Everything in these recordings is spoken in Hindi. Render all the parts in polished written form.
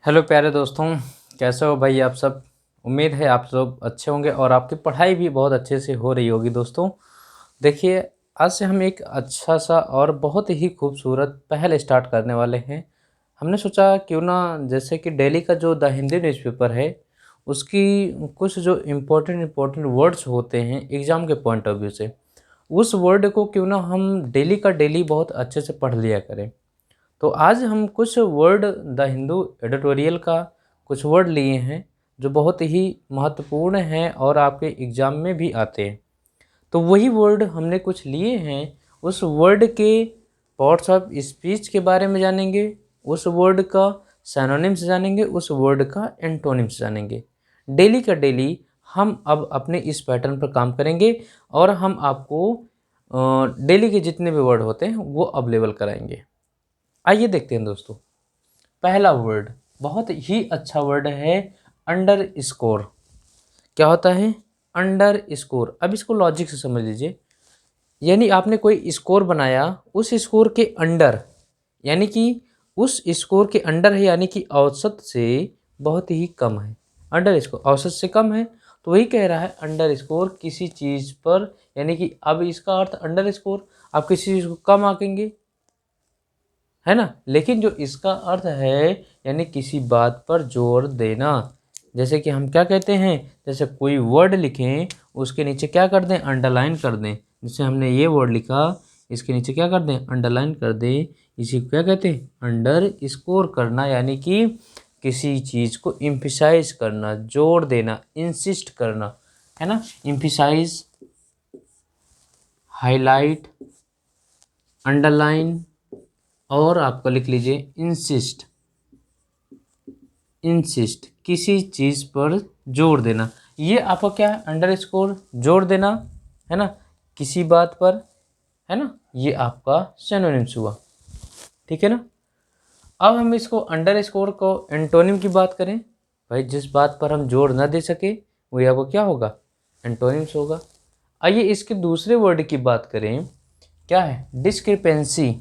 हेलो प्यारे दोस्तों, कैसे हो भाई आप सब। उम्मीद है आप सब अच्छे होंगे और आपकी पढ़ाई भी बहुत अच्छे से हो रही होगी। दोस्तों देखिए, आज से हम एक अच्छा सा और बहुत ही खूबसूरत पहल स्टार्ट करने वाले हैं। हमने सोचा क्यों ना, जैसे कि डेली का जो द हिंदी न्यूज़पेपर है उसकी कुछ जो इम्पोर्टेंट वर्ड्स होते हैं एग्ज़ाम के पॉइंट ऑफ व्यू से, उस वर्ड को क्यों ना हम डेली का डेली बहुत अच्छे से पढ़ लिया करें। तो आज हम कुछ वर्ड द हिंदू एडिटोरियल का कुछ वर्ड लिए हैं जो बहुत ही महत्वपूर्ण हैं और आपके एग्ज़ाम में भी आते हैं। तो वही वर्ड हमने कुछ लिए हैं, उस वर्ड के पार्ट्स ऑफ स्पीच के बारे में जानेंगे, उस वर्ड का सिनोनिम्स जानेंगे, उस वर्ड का एंटोनिम्स जानेंगे। डेली का डेली हम अब अपने इस पैटर्न पर काम करेंगे और हम आपको डेली के जितने भी वर्ड होते हैं वो अवेलेबल कराएंगे। आइए देखते हैं दोस्तों। पहला वर्ड बहुत ही अच्छा वर्ड है, अंडर स्कोर। क्या होता है अंडर स्कोर? अब इसको लॉजिक से समझ लीजिए। यानी आपने कोई स्कोर बनाया, उस स्कोर के अंडर, यानी कि उस स्कोर के अंडर है, यानी कि औसत से बहुत ही कम है। अंडर स्कोर औसत से कम है, तो वही कह रहा है अंडर स्कोर किसी चीज़ पर। यानी कि अब इसका अर्थ अंडर स्कोर, आप किसी चीज़ को कम आंकेंगे, है ना। लेकिन जो इसका अर्थ है यानी किसी बात पर जोर देना। जैसे कि हम क्या कहते हैं, जैसे कोई वर्ड लिखें उसके नीचे क्या कर दें, अंडरलाइन कर दें। जैसे हमने ये वर्ड लिखा, इसके नीचे क्या कर दें, अंडरलाइन कर दें। इसी को क्या कहते हैं, अंडर स्कोर करना। यानी कि किसी चीज़ को इम्फिसाइज करना, जोर देना, इंसिस्ट करना, है ना। इम्फिसाइज, हाईलाइट, अंडरलाइन और आपका लिख लीजिए इंसिस्ट। इंसिस्ट किसी चीज़ पर जोर देना, ये आपका क्या है, अंडर स्कोर जोर देना, है ना, किसी बात पर, है ना। ये आपका सिनोनिम्स हुआ, ठीक है ना। अब हम इसको अंडर स्कोर को एंटोनिम की बात करें। भाई जिस बात पर हम जोर न दे सके वही आपको क्या होगा, एंटोनिम्स होगा। आइए इसके दूसरे वर्ड की बात करें, क्या है, डिस्क्रिपेंसी।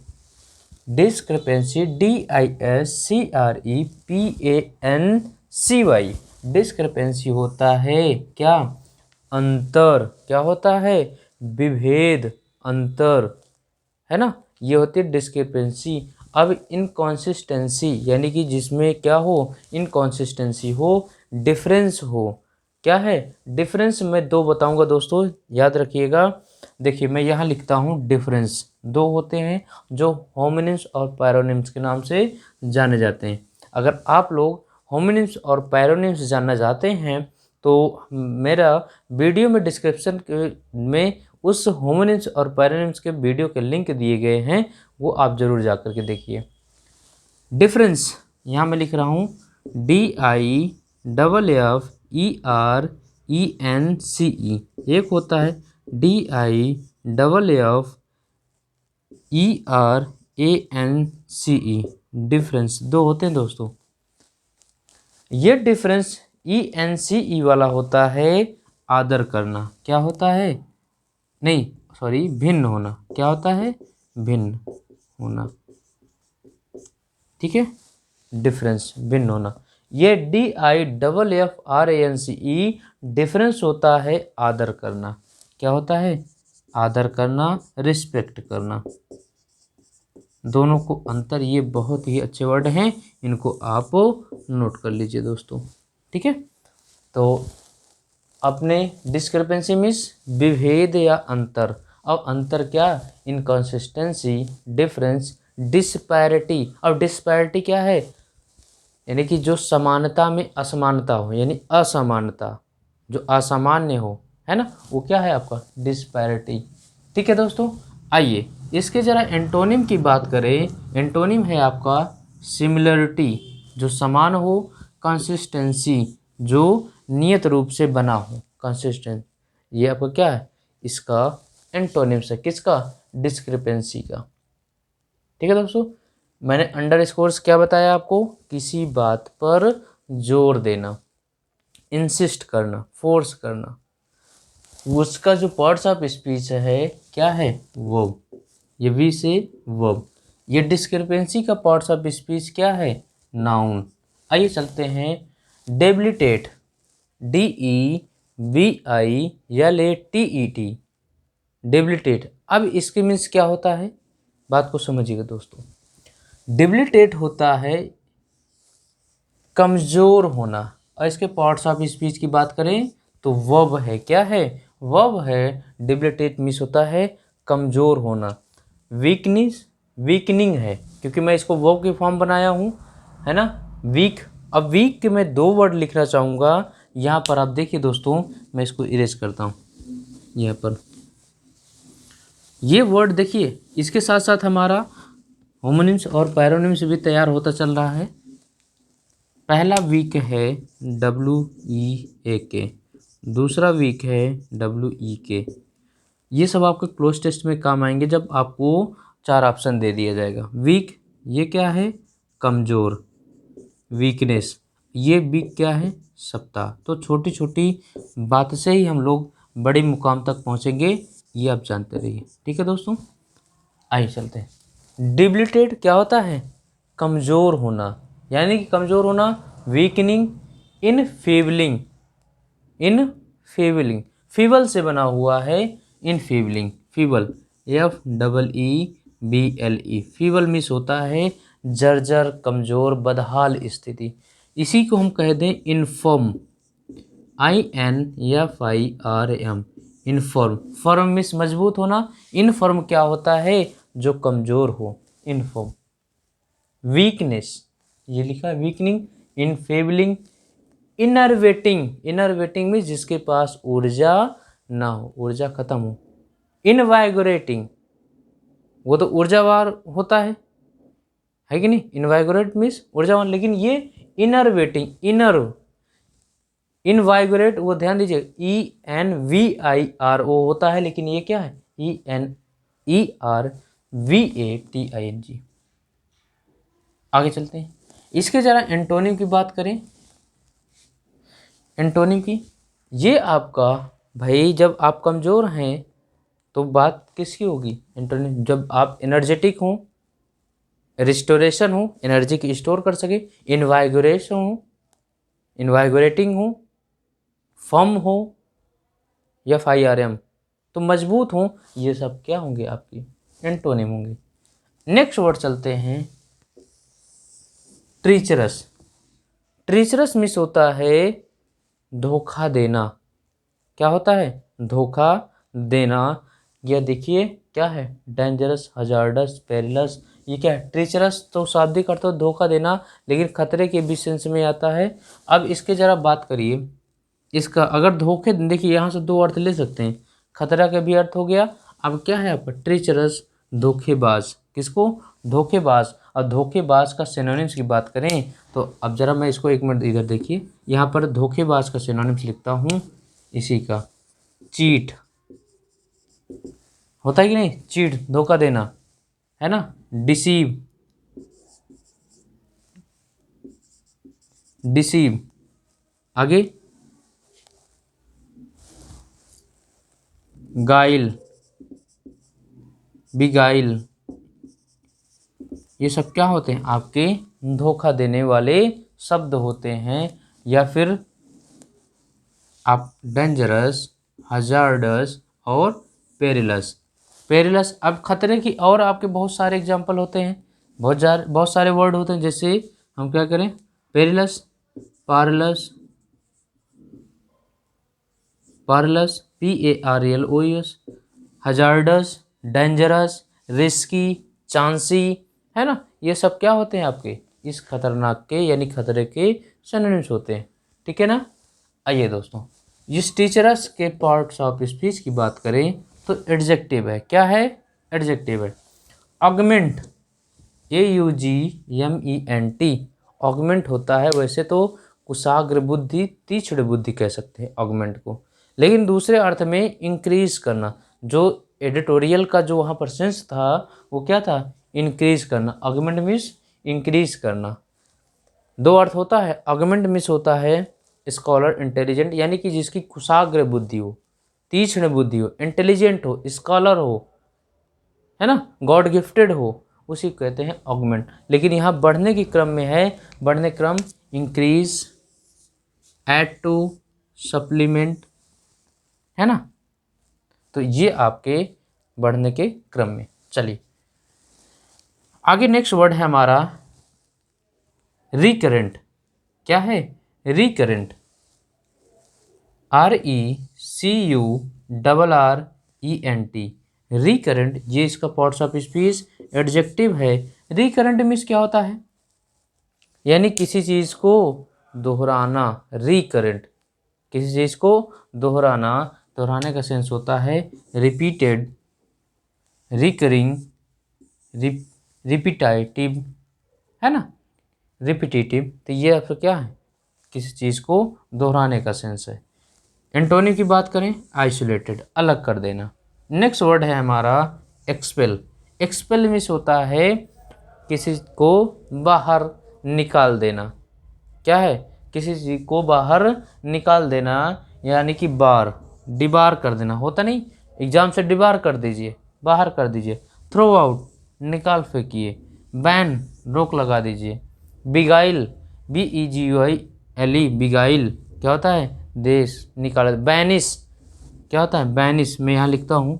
Discrepancy, DISCREPANCY। डिस्क्रिपेंसी होता है क्या, अंतर। क्या होता है, विभेद, अंतर, है ना। ये होती है डिस्क्रिपेंसी। अब इनकॉन्सिस्टेंसी, यानी कि जिसमें क्या हो, इनकॉन्सिस्टेंसी हो, डिफरेंस हो। क्या है डिफरेंस, मैं दो बताऊंगा दोस्तों, याद रखिएगा। देखिए मैं यहाँ लिखता हूँ डिफरेंस, दो होते हैं जो होमोनिम्स और पैरोनिम्स के नाम से जाने जाते हैं। अगर आप लोग होमोनिम्स और पैरोनिम्स जानना चाहते हैं तो मेरा वीडियो में डिस्क्रिप्शन में उस होमोनिम्स और पैरोनिम्स के वीडियो के लिंक दिए गए हैं, वो आप ज़रूर जा कर के देखिए। डिफरेंस यहाँ मैं लिख रहा हूँ DIFFERENCE। एक होता है DIFFERANCE। डिफरेंस दो होते हैं दोस्तों। ये डिफरेंस ENCE वाला होता है आदर करना। क्या होता है, नहीं सॉरी, भिन्न होना। क्या होता है, भिन्न होना, ठीक है। डिफरेंस भिन्न होना। ये DIFFRANCE डिफरेंस होता है आदर करना। क्या होता है, आदर करना, रिस्पेक्ट करना। दोनों को अंतर, ये बहुत ही अच्छे वर्ड हैं, इनको आप नोट कर लीजिए दोस्तों, ठीक है। तो अपने डिस्क्रिपेंसी मीन्स विभेद या अंतर। अब अंतर क्या, इनकॉन्सिस्टेंसी, डिफरेंस, डिस्पैरिटी। अब डिस्पैरिटी क्या है, यानी कि जो समानता में असमानता हो, यानी असमानता, जो असामान्य हो, है ना, वो क्या है आपका डिस्पैरिटी, ठीक है दोस्तों। आइए इसके ज़रा एंटोनिम की बात करें। एंटोनिम है आपका सिमिलरिटी, जो समान हो, कंसिस्टेंसी, जो नियत रूप से बना हो, कंसिस्टेंट। ये आपका क्या है, इसका एंटोनिम्स है, किसका, डिस्क्रिपेंसी का, ठीक है दोस्तों। मैंने अंडर स्कोर्स क्या बताया आपको, किसी बात पर जोर देना, इंसिस्ट करना, फोर्स करना। उसका जो पार्ट्स ऑफ स्पीच है क्या है, वर्ब। ये वी से वर्ब। ये डिस्क्रिपेंसी का पार्ट्स ऑफ स्पीच क्या है, नाउन। आइए चलते हैं डेबिलिटेट, DEBILATET, डेबिलिटेट। अब इसके मीन्स क्या होता है, बात को समझिएगा दोस्तों। डेबिलिटेट होता है कमज़ोर होना, और इसके पार्ट्स ऑफ स्पीच की बात करें तो वर्ब है, क्या है, वर्ब है। डेबिलिटेट मीन्स होता है कमज़ोर होना। वीकनेस, वीकनिंग है, क्योंकि मैं इसको वर्ब की फॉर्म बनाया हूँ, है ना, वीक। अब वीक के मैं 2 वर्ड लिखना चाहूँगा, यहाँ पर आप देखिए दोस्तों, मैं इसको इरेज करता हूँ। यहाँ पर ये वर्ड देखिए, इसके साथ साथ हमारा होमोनिम्स और पैरोनिम्स भी तैयार होता चल रहा है। पहला वीक है WEAK, दूसरा वीक है WEK। ये सब आपके क्लोज टेस्ट में काम आएंगे जब आपको 4 ऑप्शन दे दिया जाएगा। वीक ये क्या है, कमज़ोर, वीकनेस ये वीक क्या है, सप्ताह। तो छोटी छोटी बात से ही हम लोग बड़े मुकाम तक पहुंचेंगे, ये आप जानते रहिए। ठीक है दोस्तों, आइए चलते हैं। डिबिलिटेट क्या होता है, कमज़ोर होना, यानी कि कमज़ोर होना, वीकनिंग, इनफेबलिंग, इनफेबलिंग, फीबल से बना हुआ है, इनफेबलिंग, फीबल, FEEBLE, फीबल मीन्स होता है जर्जर, कमज़ोर, बदहाल स्थिति। इसी को हम कह दें inform, INFIRM, inform. Firm means मजबूत होना, इनफर्म क्या होता है, जो कमज़ोर हो, इनफर्म। वीकनेस ये लिखा है, वीकनिंग, इनफेबलिंग, इनर्वेटिंग, इनर्वेटिंग मीन्स जिसके पास ऊर्जा ना हो, ऊर्जा खत्म हो। इनवाइगोरेटिंग वो तो ऊर्जावान होता है कि नहीं, इनवाइगोरेट मीन्स ऊर्जावान, लेकिन ये इनर्वेटिंग, इनर, इनवाइगोरेट वो ध्यान दीजिए ENVIRO होता है, लेकिन ये क्या है, ENERVATING। आगे चलते हैं, इसके जरा एंटोनिम की बात करें। एंटोनिम की, ये आपका भाई जब आप कमज़ोर हैं तो बात किसकी होगी, एंटोनिम। जब आप एनर्जेटिक हों, रिस्टोरेशन हो, एनर्जी की स्टोर कर सके, इनवाइगोरेशन हो, इनवाइगोरेटिंग हो, फर्म हो, या FIRM, तो मजबूत हो, ये सब क्या होंगे, आपकी एंटोनिम होंगे। नेक्स्ट वर्ड चलते हैं, ट्रीचरस। ट्रीचरस मिस होता है धोखा देना, क्या होता है, धोखा देना। यह देखिए क्या है, डेंजरस, हजार्डस, पेरिलस, ये क्या है, ट्रीचरस तो शाब्दिक अर्थ तो धोखा देना, लेकिन खतरे के भी सेंस में आता है। अब इसके जरा बात करिए, इसका अगर धोखे, देखिए यहाँ से 2 अर्थ ले सकते हैं, खतरा का भी अर्थ हो गया। अब क्या है आपका, ट्रीचरस, धोखेबाज, किसको, धोखेबाज। और धोखेबाज का सिनोनिम्स की बात करें तो अब जरा मैं इसको 1 मिनट इधर देखिए, यहाँ पर धोखेबाज का सिनोनिम्स लिखता हूँ, इसी का, चीट होता है कि नहीं, चीट धोखा देना, है ना, डिसीव, डिसीव। आगे गाइल, बिगाइल, ये सब क्या होते हैं, आपके धोखा देने वाले शब्द होते हैं। या फिर आप डेंजरस, हजार्डस और पेरिलस, पेरिलस। अब खतरे की और आपके बहुत सारे एग्जाम्पल होते हैं, बहुत सारे वर्ड होते हैं, जैसे हम क्या करें, perilous, parlous, parlous, PARLOUS, hazardous, dangerous, risky, chancy, है ना, ये सब क्या होते हैं, आपके इस खतरनाक के यानी खतरे के सिनोनिम्स होते हैं। ठीक है ना। आइए दोस्तों, इस टीचरस के पार्ट्स ऑफ स्पीच की बात करें तो एडजेक्टिव है, क्या है, एडजेक्टिव है। ऑगमेंट, AUGMENT, ऑगमेंट होता है, वैसे तो कुशाग्र बुद्धि, तीक्ष्ण बुद्धि कह सकते हैं ऑगमेंट को, लेकिन दूसरे अर्थ में इंक्रीज करना। जो एडिटोरियल का जो वहाँ पर सेंस था वो क्या था, इंक्रीज करना। ऑगमेंट मीन्स इंक्रीज करना। 2 अर्थ होता है, ऑगमेंट मीन्स होता है स्कॉलर, इंटेलिजेंट, यानी कि जिसकी कुशाग्र बुद्धि हो, तीक्ष्ण बुद्धि हो, इंटेलिजेंट हो, स्कॉलर हो, है ना, गॉड गिफ्टेड हो, उसी को कहते हैं ऑगमेंट। लेकिन यहाँ बढ़ने की क्रम में है, बढ़ने क्रम इंक्रीज, ऐड टू, सप्लीमेंट, है ना। तो ये आपके बढ़ने के क्रम में। चलिए आगे नेक्स्ट वर्ड है हमारा रिकरेंट। क्या है? Recurrent, RECURRENT। रिकरेंट, ये इसका पार्ट्स ऑफ स्पीच एडजेक्टिव है। रिकरेंट मीन्स क्या होता है? यानी किसी चीज़ को दोहराना। रिकरेंट, किसी चीज़ को दोहराना, दोहराने का सेंस होता है रिपीटेड, रिकरिंग, रिपीटाइटिव, है ना, रिपीटेटिव। तो ये आपका क्या है? किसी चीज़ को दोहराने का सेंस है। एंटोनिम की बात करें, आइसोलेटेड, अलग कर देना। नेक्स्ट वर्ड है हमारा एक्सपेल। एक्सपेल मीन्स होता है किसी को बाहर निकाल देना। क्या है? किसी चीज़ को बाहर निकाल देना, यानी कि बार, डिबार कर देना होता नहीं, एग्जाम से डिबार कर दीजिए, बाहर कर दीजिए। थ्रो आउट, निकाल फेंकिए। बैन, रोक लगा दीजिए। बिगाइल, BEGUILE, बिगाइल क्या होता है? देश, निकाल। बैनिस क्या होता है? बैनिस, मैं यहाँ लिखता हूँ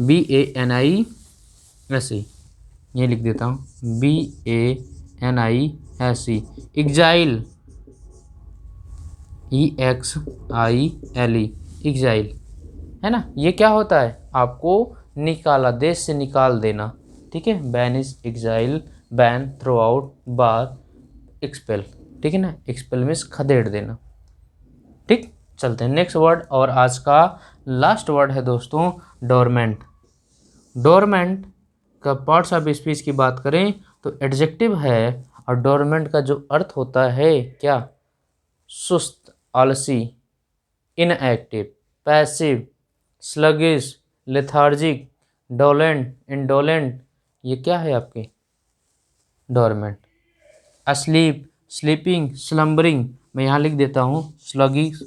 BANI, ये लिख देता हूँ BANISE। एग्जाइल, EXILE, एग्जाइल, है ना। ये क्या होता है? आपको निकाला, देश से निकाल देना। ठीक है, banish, exile, ban, throw out, बार, एक्सपेल। ठीक है ना, एक्सपेल मीन्स खदेड़ देना। ठीक, चलते हैं नेक्स्ट वर्ड। और आज का लास्ट वर्ड है दोस्तों डोरमेंट। डोरमेंट का पार्ट्स ऑफ स्पीच की बात करें तो एडजेक्टिव है, और डोरमेंट का जो अर्थ होता है क्या? सुस्त, आलसी, inactive, passive, sluggish, lethargic, dolent, indolent. ये क्या है आपके? डोरमेंट। अस्लीप, स्लीपिंग, स्लम्बरिंग, मैं यहाँ लिख देता हूँ sluggish,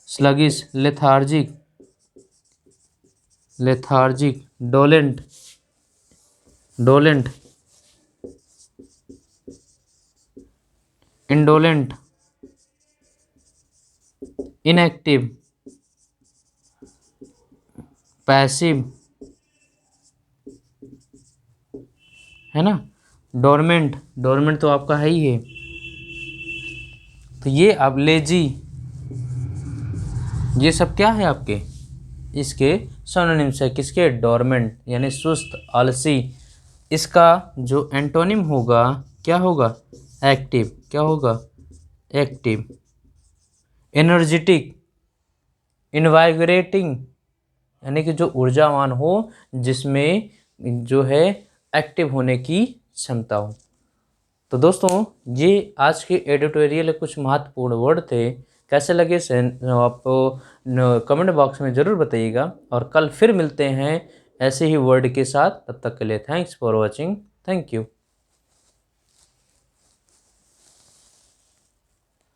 sluggish, lethargic, lethargic, dolent, dolent, indolent, inactive, passive, है ना। डोरमेंट, डोरमेंट तो आपका है ही है। तो ये अब लेजी, ये सब क्या है आपके? इसके सिनोनिम्स है किसके? डोरमेंट, यानी सुस्त, आलसी। इसका जो एंटोनिम होगा क्या होगा? एक्टिव। क्या होगा? एक्टिव। एनर्जेटिक, इनवाइग्रेटिंग, यानी कि जो ऊर्जावान हो, जिसमें जो है एक्टिव होने की क्षमता हो। तो दोस्तों ये आज के एडिटोरियल कुछ महत्वपूर्ण वर्ड थे। कैसे लगे आपको कमेंट बॉक्स में ज़रूर बताइएगा, और कल फिर मिलते हैं ऐसे ही वर्ड के साथ। तब तक के लिए thanks for watching. Thank you.